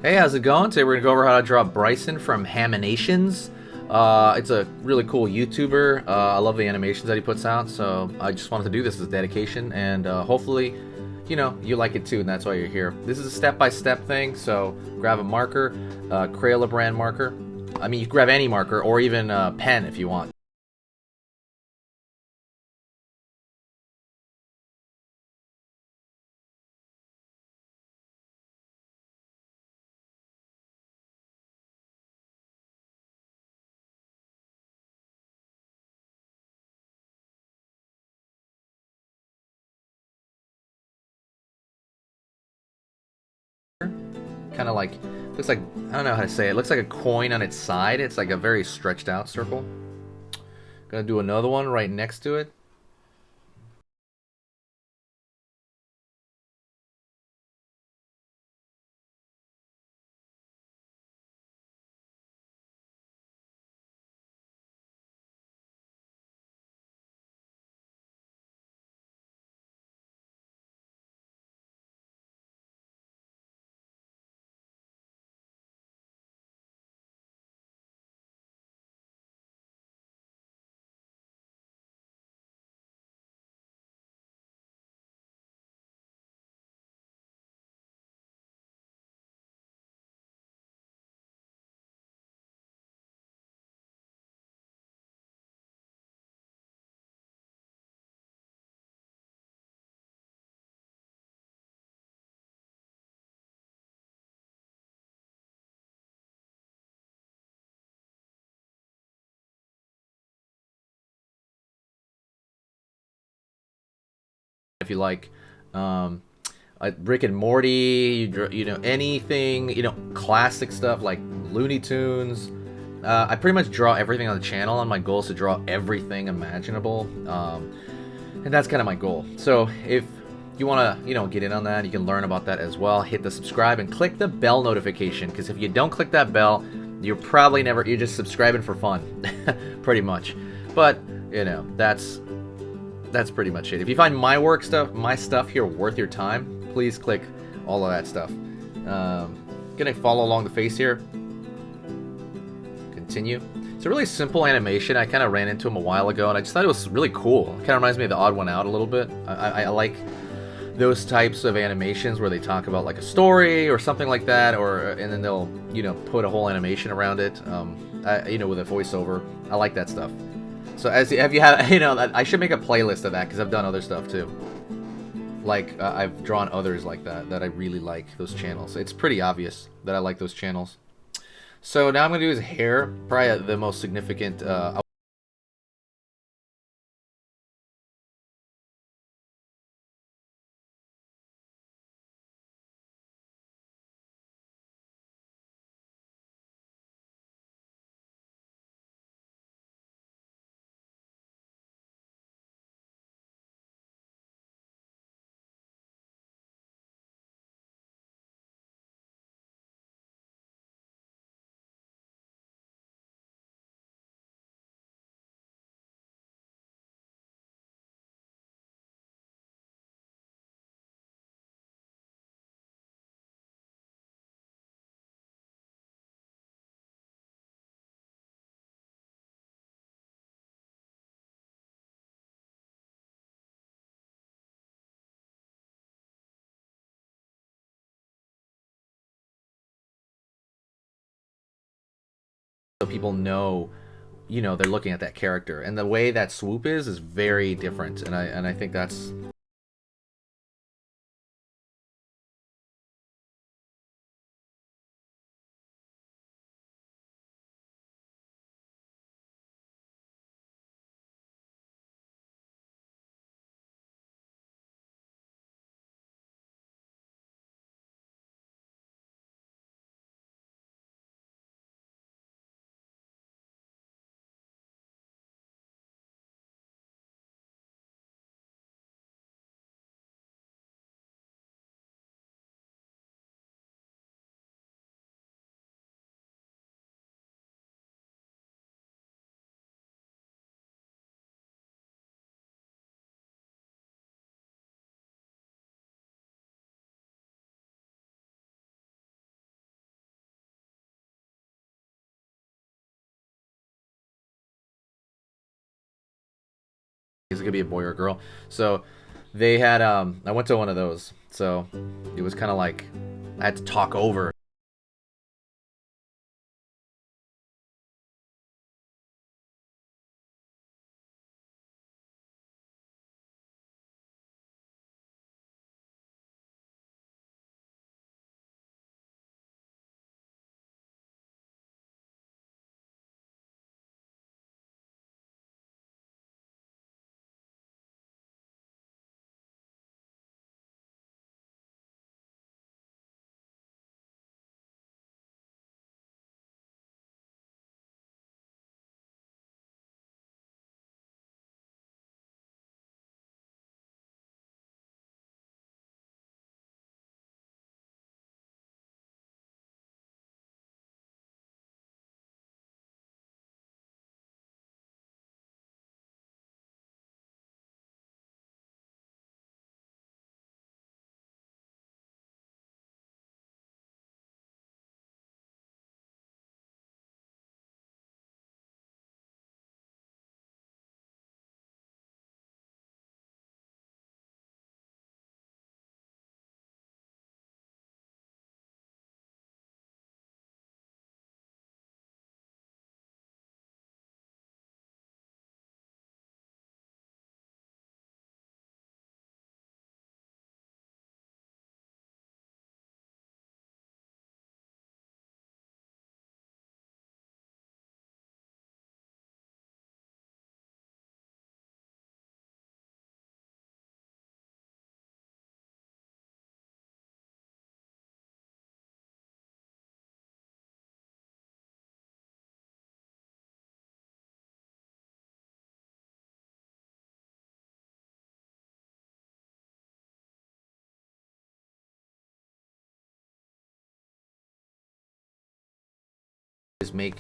Hey, how's it going? Today we're gonna go over how to draw Bryson from Haminations. It's a really cool YouTuber. I love the animations that he puts out, so I just wanted to do this as a dedication, and hopefully, you like it too, and that's why you're here. This is a step-by-step thing, so grab a marker, Crayola brand marker. I mean, you can grab any marker, or even a pen if you want. Kind of like, looks like, I don't know how to say it. It looks like a coin on its side. It's like a very stretched out circle. Gonna do another one right next to it. If you like um, Rick and Morty, anything, classic stuff like Looney Tunes. I pretty much draw everything on the channel, and my goal is to draw everything imaginable, and that's kind of my goal. So if you want to, get in on that, you can learn about that as well. Hit the subscribe and click the bell notification, because if you don't click that bell, you're probably never, you're just subscribing for fun, pretty much. But that's pretty much it. If you find my stuff here worth your time, please click all of that stuff. Gonna follow along the face here. Continue. It's a really simple animation. I kind of ran into him a while ago, and I just thought it was really cool. It kind of reminds me of the Odd One Out a little bit. I like those types of animations where they talk about like a story or something like that, and then they'll put a whole animation around it. With a voiceover. I like that stuff. So have you had I should make a playlist of that because I've done other stuff too. Like I've drawn others like that I really like those channels. It's pretty obvious that I like those channels. So now I'm gonna do his hair. Probably the most significant. So people know, they're looking at that character, and the way that swoop is very different, and I think that's Is it gonna be a boy or a girl? So they had I went to one of those, so it was kind of like I had to talk over.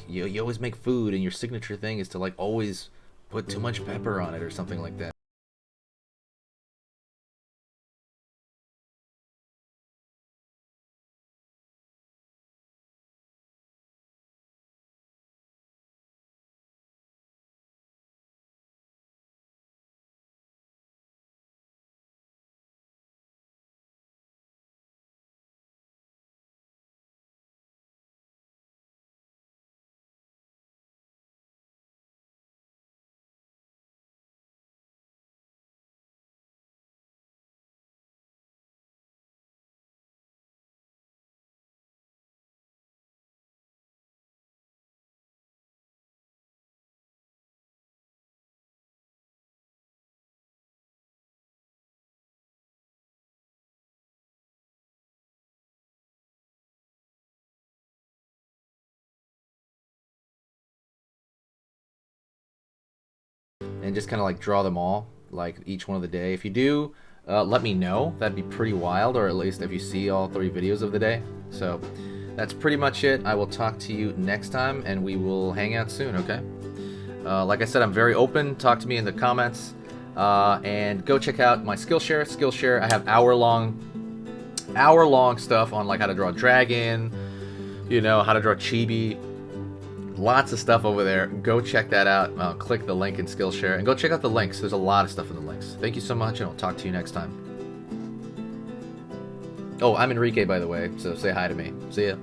You always make food, and your signature thing is to like always put too much pepper on it or something like that. And just kind of like draw them all, like each one of the day. If you do, let me know. That'd be pretty wild, or at least if you see all 3 videos of the day. So that's pretty much it. I will talk to you next time, and we will hang out soon, okay? Like I said, I'm very open. Talk to me in the comments. And go check out my Skillshare. Skillshare, I have hour-long stuff on like how to draw a dragon, how to draw chibi. Lots of stuff over there. Go check that out. Click the link in Skillshare and go check out the links. There's a lot of stuff in the links. Thank you so much, and I'll talk to you next time. Oh, I'm Enrique, by the way, so say hi to me. See ya.